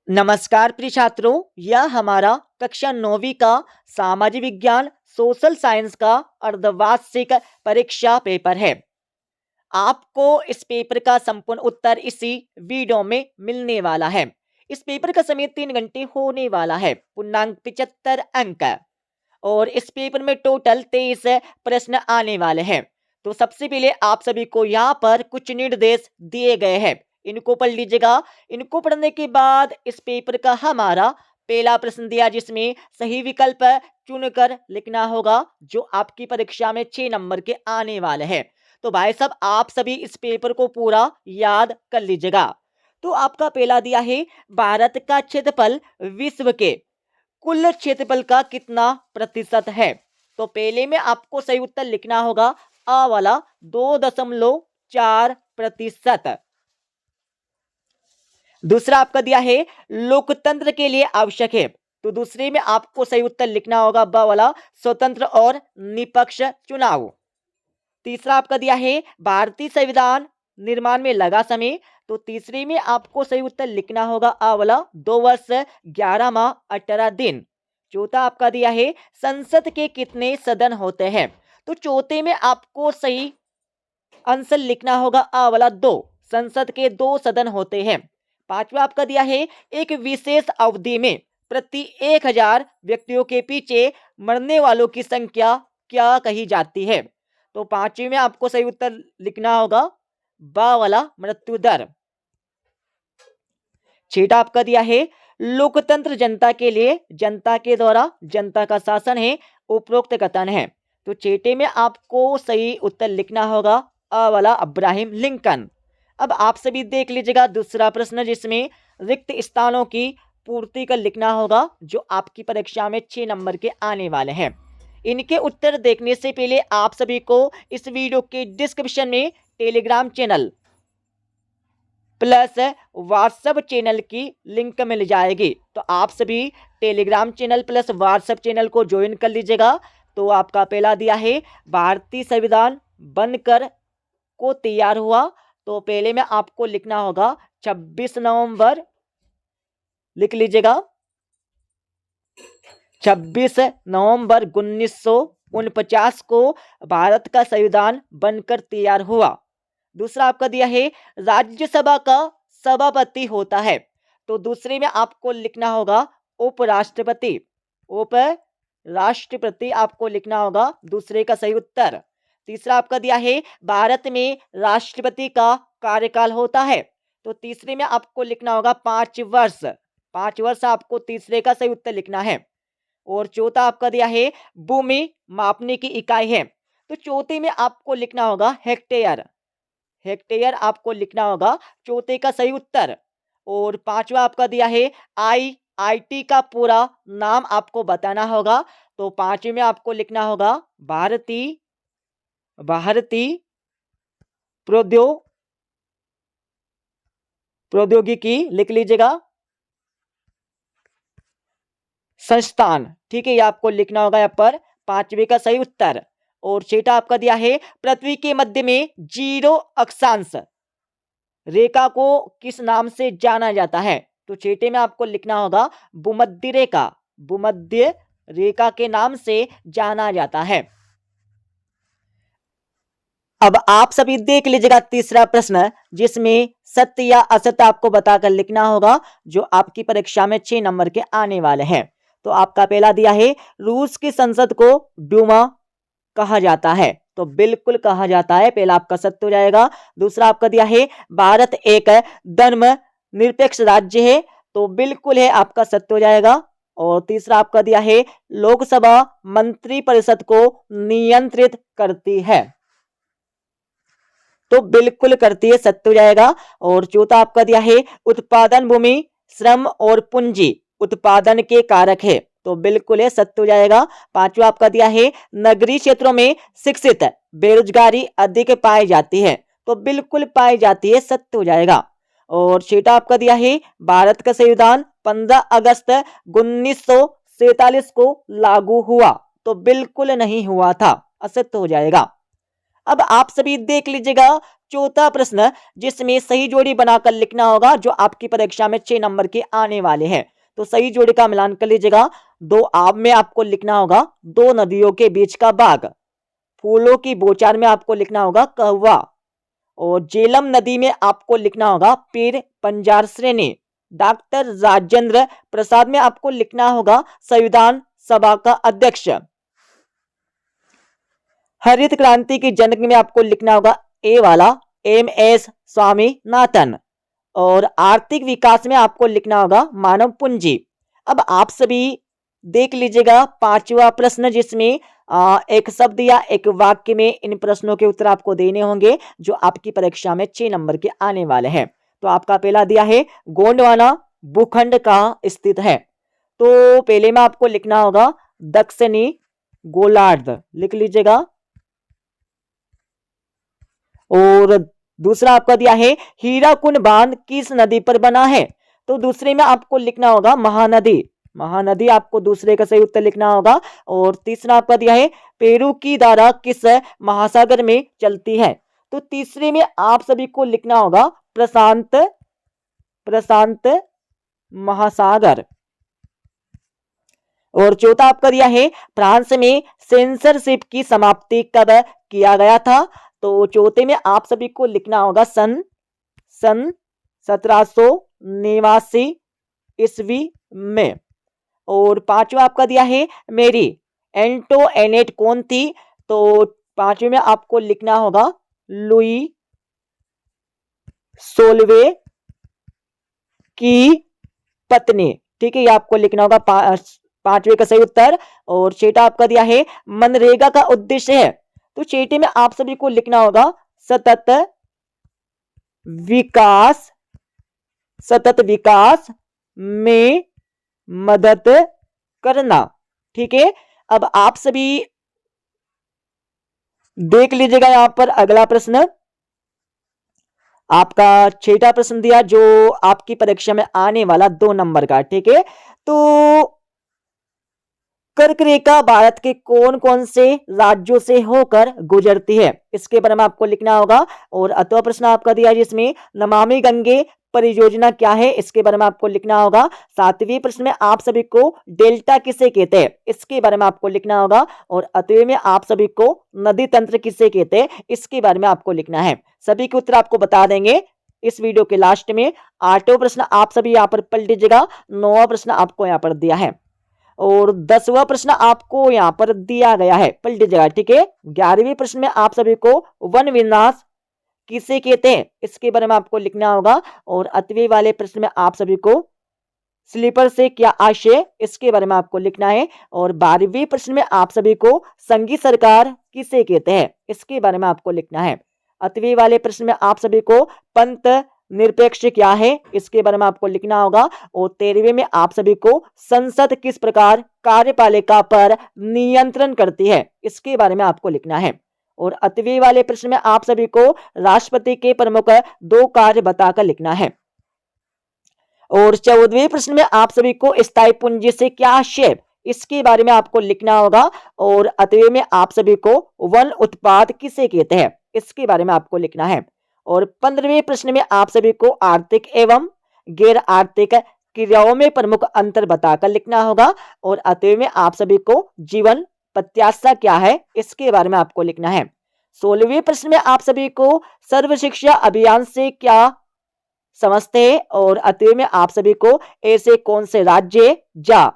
नमस्कार प्रिय छात्रों, यह हमारा कक्षा 9वीं का सामाजिक विज्ञान सोशल साइंस का अर्धवार्षिक परीक्षा पेपर है। आपको इस पेपर का संपूर्ण उत्तर इसी वीडियो में मिलने वाला है। इस पेपर का समय 3 घंटे होने वाला है। पूर्णांक 75 अंक और इस पेपर में टोटल 23 प्रश्न आने वाले हैं। तो सबसे पहले आप सभी को यहाँ पर कुछ निर्देश दिए गए हैं, इनको पढ़ लीजिएगा। इनको पढ़ने के बाद इस पेपर का हमारा पहला प्रश्न दिया, जिसमें सही विकल्प चुनकर लिखना होगा, जो आपकी परीक्षा में 6 नंबर के आने वाले हैं। तो भाई साहब, आप सभी इस पेपर को पूरा याद कर लीजिएगा। तो आपका पहला दिया है, भारत का क्षेत्रफल विश्व के कुल क्षेत्रफल का कितना प्रतिशत है। तो पहले में आपको सही उत्तर लिखना होगा आ वाला 2.4%। दूसरा आपका दिया है, लोकतंत्र के लिए आवश्यक है। तो दूसरे में आपको सही उत्तर लिखना होगा ब वाला, स्वतंत्र और निष्पक्ष चुनाव। तीसरा आपका दिया है, भारतीय संविधान निर्माण में लगा समय। तो तीसरे में आपको सही उत्तर लिखना होगा आ वाला, 2 वर्ष 11 माह 18 दिन। चौथा आपका दिया है, संसद के कितने सदन होते हैं। तो चौथे में आपको सही आंसर लिखना होगा आ वाला 2, संसद के 2 सदन होते हैं। पांचवा आपका दिया है, एक विशेष अवधि में प्रति 1000 व्यक्तियों के पीछे मरने वालों की संख्या क्या कही जाती है। तो पांचवी में आपको सही उत्तर लिखना होगा बा वाला, मृत्यु दर। छठा आपका दिया है, लोकतंत्र जनता के लिए, जनता के द्वारा जनता का शासन है, उपरोक्त कथन है। तो छठे में आपको सही उत्तर लिखना होगा अ वाला, अब्राहम लिंकन। अब आप सभी देख लीजिएगा दूसरा प्रश्न, जिसमें रिक्त स्थानों की पूर्ति कर लिखना होगा, जो आपकी परीक्षा में 6 नंबर के आने वाले हैं। इनके उत्तर देखने से पहले आप सभी को इस वीडियो के डिस्क्रिप्शन में Telegram channel plus WhatsApp channel की लिंक मिल जाएगी। तो आप सभी Telegram channel plus WhatsApp channel को ज्वाइन कर लीजिएगा। तो आपका पहला दिया है, भारतीय संविधान बनकर को तैयार हुआ। तो पहले में आपको लिखना होगा 26 नवंबर, लिख लीजिएगा 26 नवंबर 1949 को भारत का संविधान बनकर तैयार हुआ। दूसरा आपका दिया है, राज्यसभा का सभापति होता है। तो दूसरे में आपको लिखना होगा उपराष्ट्रपति, उपराष्ट्रपति आपको लिखना होगा दूसरे का सही उत्तर। तीसरा आपका दिया है, भारत में राष्ट्रपति का कार्यकाल होता है। तो तीसरे में आपको लिखना होगा 5 वर्ष, 5 वर्ष आपको तीसरे का सही उत्तर लिखना है। और चौथा आपका दिया है, भूमि मापने की इकाई है। तो चौथे में आपको लिखना होगा हेक्टेयर, हेक्टेयर आपको लिखना होगा चौथे का सही उत्तर। और पांचवा आपका दिया है, आईआईटी का पूरा नाम आपको बताना होगा। तो पांचवे में आपको लिखना होगा भारतीय प्रौद्योगिकी, लिख लीजिएगा संस्थान। ठीक है, ये आपको लिखना होगा यहाँ पर पांचवे का सही उत्तर। और छठा आपका दिया है, पृथ्वी के मध्य में 0 अक्षांश रेखा को किस नाम से जाना जाता है। तो छठे में आपको लिखना होगा भूमध्य रेखा, भूमध्य रेखा के नाम से जाना जाता है। अब आप सभी देख लीजिएगा तीसरा प्रश्न, जिसमें सत्य या असत्य आपको बताकर लिखना होगा, जो आपकी परीक्षा में 6 नंबर के आने वाले हैं। तो आपका पहला दिया है, रूस की संसद को डूमा कहा जाता है। तो बिल्कुल कहा जाता है, पहला आपका सत्य हो जाएगा। दूसरा आपका दिया है, भारत एक धर्म निरपेक्ष राज्य है। तो बिल्कुल है, आपका सत्य हो जाएगा। और तीसरा आपका दिया है, लोकसभा मंत्री परिषद को नियंत्रित करती है। तो बिल्कुल करती है, सत्य हो जाएगा। और चौथा आपका दिया है, उत्पादन भूमि श्रम और पूंजी उत्पादन के कारक है। तो बिल्कुल है, सत्य हो जाएगा। पांचवा आपका दिया है, नगरीय क्षेत्रों में शिक्षित बेरोजगारी अधिक पाई जाती है। तो बिल्कुल पाई जाती है, सत्य हो जाएगा। और छठा आपका दिया है, भारत का संविधान 15 अगस्त 1947 को लागू हुआ। तो बिल्कुल नहीं हुआ था, असत्य हो जाएगा। अब आप सभी देख लीजिएगा चौथा प्रश्न जिसमें सही जोड़ी बनाकर लिखना होगा जो आपकी परीक्षा में 6 नंबर के आने वाले हैं। तो सही जोड़ी का मिलान कर लीजिएगा। दो आब में आपको लिखना होगा दो नदियों के बीच का बाग। फूलों की बौछार में आपको लिखना होगा कहवा। और झेलम नदी में आपको लिखना होगा पीर पंजार श्रेणी। डॉक्टर राजेंद्र प्रसाद में आपको लिखना होगा संविधान सभा का अध्यक्ष। हरित क्रांति की जनक में आपको लिखना होगा ए वाला MS स्वामीनाथन। और आर्थिक विकास में आपको लिखना होगा मानव पूंजी। अब आप सभी देख लीजिएगा पांचवा प्रश्न जिसमें एक शब्द या एक वाक्य में इन प्रश्नों के उत्तर आपको देने होंगे जो आपकी परीक्षा में 6 नंबर के आने वाले हैं। तो आपका पहला दिया है गोंडवाना भूखंड कहाँ स्थित है। तो पहले में आपको लिखना होगा दक्षिणी गोलार्ध, लिख लीजिएगा। और दूसरा आपका दिया है हीराकुंड बांध किस नदी पर बना है। तो दूसरे में आपको लिखना होगा महानदी। महानदी आपको दूसरे का सही उत्तर लिखना होगा। और तीसरा आपका दिया है पेरू की धारा किस महासागर में चलती है। तो तीसरे में आप सभी को लिखना होगा प्रशांत महासागर। और चौथा आपका दिया है फ्रांस में सेंसरशिप की समाप्ति कब किया गया था। तो चौथे में आप सभी को लिखना होगा सन 1789 ईस्वी में। और पांचवा आपका दिया है मेरी एंटोइनेट कौन थी। तो पांचवे में आपको लिखना होगा लुई सोलवे की पत्नी। ठीक है, ये आपको लिखना होगा पांचवे का सही उत्तर। और छठा आपका दिया है मनरेगा का उद्देश्य है। तो छठे में आप सभी को लिखना होगा सतत विकास में मदद करना। ठीक है, अब आप सभी देख लीजिएगा यहां पर अगला प्रश्न आपका छठा प्रश्न दिया जो आपकी परीक्षा में आने वाला 2 नंबर का। ठीक है, तो कर्क रेखा भारत के कौन कौन से राज्यों से होकर गुजरती है, इसके बारे में आपको लिखना होगा। और अथवा प्रश्न आपका दिया जिसमें नमामि गंगे परियोजना क्या है, इसके बारे में आपको लिखना होगा। सातवें प्रश्न में आप सभी को डेल्टा किसे कहते हैं, इसके बारे में आपको लिखना होगा। और अतवें में आप सभी को नदी तंत्र किसे कहते हैं, इसके बारे में आपको लिखना है। सभी के उत्तर आपको बता देंगे इस वीडियो के लास्ट में। 8वां प्रश्न आप सभी यहाँ पर पढ़ लीजिएगा। 9वां प्रश्न आपको यहाँ पर दिया है। और 10वां प्रश्न आपको यहाँ पर दिया गया है, पढ़ लीजिएगा। ठीक है, 11वें प्रश्न में आप सभी को वन विनाश किसे कहते हैं, इसके बारे में आपको लिखना होगा। और 8वें वाले प्रश्न में आप सभी को स्लीपर से क्या आशय, इसके बारे में आपको लिखना है। और 12वें प्रश्न में आप सभी को संघी सरकार किसे कहते हैं, इसके बारे में आपको लिखना है। 8वें वाले प्रश्न में आप सभी को पंथ निरपेक्ष क्या है, इसके बारे में आपको लिखना होगा। और 13वें में आप सभी को संसद किस प्रकार कार्यपालिका पर नियंत्रण करती है, इसके बारे में आपको लिखना है। और 8वें वाले प्रश्न में आप सभी को राष्ट्रपति के प्रमुख 2 कार्य बताकर लिखना है। और 14वें प्रश्न में आप सभी को स्थायी पूंजी से क्या आशय, इसके बारे में आपको लिखना होगा। और 8वें में आप सभी को वन उत्पाद किसे कहते हैं, इसके बारे में आपको लिखना है। और 15वें प्रश्न में आप सभी को आर्थिक एवं गैर आर्थिक क्रियाओं में प्रमुख अंतर बताकर लिखना होगा। और 8वें में आप सभी को जीवन प्रत्याशा क्या है, इसके बारे में आपको लिखना है। 16वें प्रश्न में आप सभी को सर्व शिक्षा अभियान से क्या समझते हैं। और 8वें में आप सभी को ऐसे कौन से राज्य जा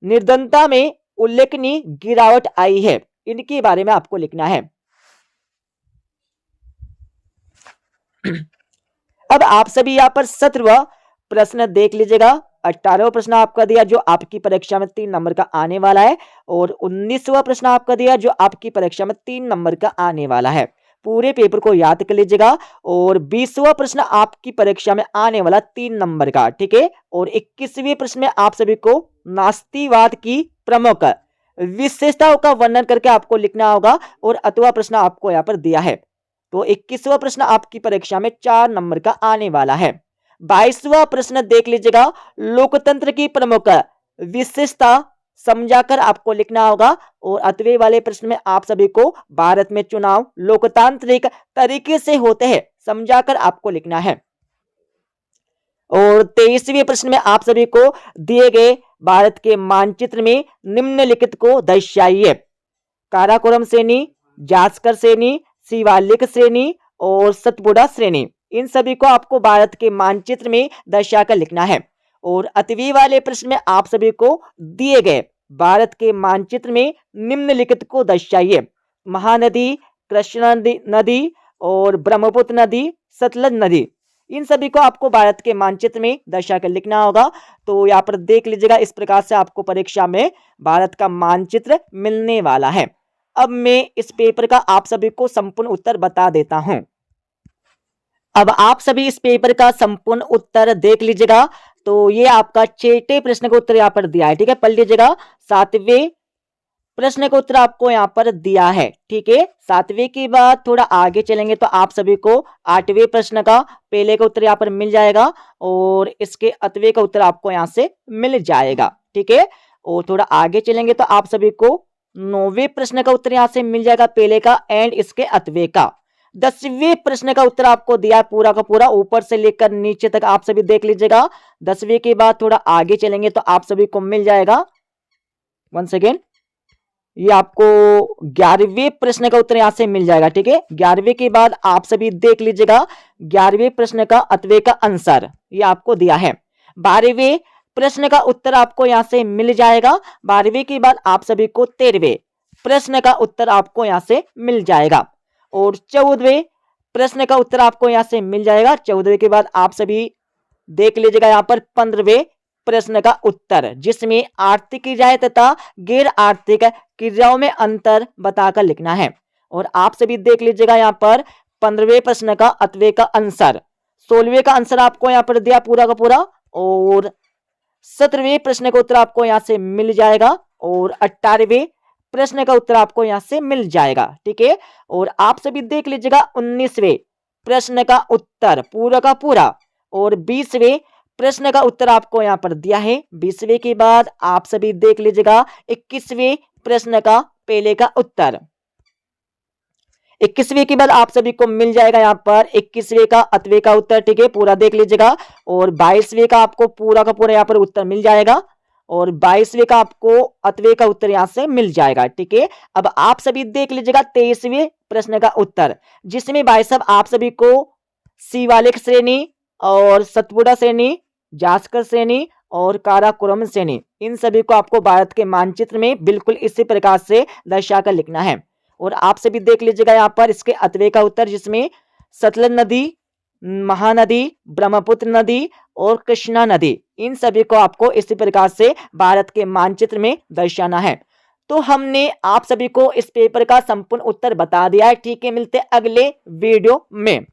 निर्धनता में उल्लेखनीय गिरावट आई है, इनके बारे में आपको लिखना है। अब आप सभी यहाँ पर 17वां प्रश्न देख लीजिएगा। 18वां प्रश्न आपका दिया जो आपकी परीक्षा में 3 नंबर का आने वाला है। और 19वां प्रश्न आपका दिया जो आपकी परीक्षा में 3 नंबर का आने वाला है। पूरे पेपर को याद कर लीजिएगा। और 20वां प्रश्न आपकी परीक्षा में आने वाला 3 नंबर का। ठीक है, और 21वें प्रश्न में आप सभी को नास्तिकवाद की प्रमुख विशेषताओं का वर्णन करके आपको लिखना होगा। और 8वां प्रश्न आपको यहाँ पर दिया है। तो 21वां प्रश्न आपकी परीक्षा में 4 नंबर का आने वाला है। 22वां प्रश्न देख लीजिएगा, लोकतंत्र की प्रमुख विशेषता समझाकर आपको लिखना होगा। और 8वें वाले प्रश्न में आप सभी को भारत में चुनाव लोकतांत्रिक तरीके से होते हैं समझाकर आपको लिखना है। और 23वें प्रश्न में आप सभी को दिए गए भारत के मानचित्र में निम्नलिखित को दर्शाइए। काराकोरम श्रेणी, जास्कर श्रेणी, शिवालिक श्रेणी और सतपुड़ा श्रेणी, इन सभी को आपको भारत के मानचित्र में दर्शाकर लिखना है। और 8वीं वाले प्रश्न में आप सभी को दिए गए भारत के मानचित्र में निम्नलिखित को दर्शाइए। महानदी, कृष्णा नदी और ब्रह्मपुत्र नदी, सतलज नदी, इन सभी को आपको भारत के मानचित्र में दर्शाकर लिखना होगा। तो यहाँ पर देख लीजिएगा, इस प्रकार से आपको परीक्षा में भारत का मानचित्र मिलने वाला है। अब मैं इस पेपर का आप सभी को संपूर्ण उत्तर बता देता हूं। अब आप सभी इस पेपर का संपूर्ण उत्तर देख लीजिएगा। तो ये आपका 6ठे प्रश्न का उत्तर यहाँ पर दिया है, ठीक है, पढ़ लीजिएगा। 7वें प्रश्न का उत्तर आपको यहाँ पर दिया है, ठीक है। 7वें के बाद थोड़ा आगे चलेंगे तो आप सभी को 8वें प्रश्न का पहले का उत्तर यहाँ पर मिल जाएगा और इसके 8वें का उत्तर आपको यहाँ से मिल जाएगा, ठीक है। और थोड़ा आगे चलेंगे तो आप सभी को 9वें प्रश्न का उत्तर यहाँ से मिल जाएगा, पहले का एंड इसके 8वें का। 10वें प्रश्न का उत्तर आपको दिया है पूरा का पूरा, ऊपर से लेकर नीचे तक आप सभी देख लीजिएगा। 10वें के बाद थोड़ा आगे चलेंगे तो आप सभी को मिल जाएगा, वन सेकेंड, ये आपको 11वें प्रश्न का उत्तर यहां से मिल जाएगा, ठीक है। 11वें के बाद आप सभी देख लीजिएगा 11वें प्रश्न का 8वें का आंसर ये आपको दिया है। 12वें प्रश्न का उत्तर आपको यहां से मिल जाएगा। 12वें के बाद आप सभी को 13वें प्रश्न का उत्तर आपको यहां से मिल जाएगा। और 14वें प्रश्न का उत्तर आपको यहां से मिल जाएगा। 14वें के बाद आप सभी देख लीजिएगा यहाँ पर 15वें प्रश्न का उत्तर, जिसमें आर्थिक क्रियाएं तथा गैर आर्थिक क्रियाओं में अंतर बताकर लिखना है। और आप सभी देख लीजिएगा यहाँ पर 15वें प्रश्न का 8वें का आंसर। 16वें का आंसर आपको यहाँ पर दिया पूरा का पूरा। और 17वें प्रश्न का उत्तर आपको यहाँ से मिल जाएगा। और 18वें प्रश्न का उत्तर आपको यहाँ से मिल जाएगा, ठीक है। और आप सभी देख लीजिएगा 19वें प्रश्न का उत्तर पूरा का पूरा। और 20वें प्रश्न का उत्तर आपको यहाँ पर दिया है। 20वें के बाद आप सभी देख लीजिएगा 21वें प्रश्न का पहले का उत्तर। 21वें के बाद आप सभी को मिल जाएगा यहाँ पर 21वें का 8वें का उत्तर, ठीक है, पूरा देख लीजिएगा। और 22वें का आपको पूरा का पूरा यहाँ पर उत्तर मिल जाएगा। और 22वें का आपको 8वें का उत्तर यहाँ से मिल जाएगा, ठीक है। अब आप सभी देख लीजिएगा 23वें प्रश्न का उत्तर, जिसमें भाई साहब आप सभी को शिवालिक श्रेणी और सतपुड़ा श्रेणी, जास्कर श्रेणी और काराकोरम श्रेणी, इन सभी को आपको भारत के मानचित्र में बिल्कुल इसी प्रकार से दर्शाकर लिखना है। और आप सभी देख लीजिएगा यहाँ पर इसके 8वें का उत्तर, जिसमें सतलज नदी, महानदी, ब्रह्मपुत्र नदी और कृष्णा नदी, इन सभी को आपको इसी प्रकार से भारत के मानचित्र में दर्शाना है। तो हमने आप सभी को इस पेपर का संपूर्ण उत्तर बता दिया है, ठीक है। मिलते अगले वीडियो में।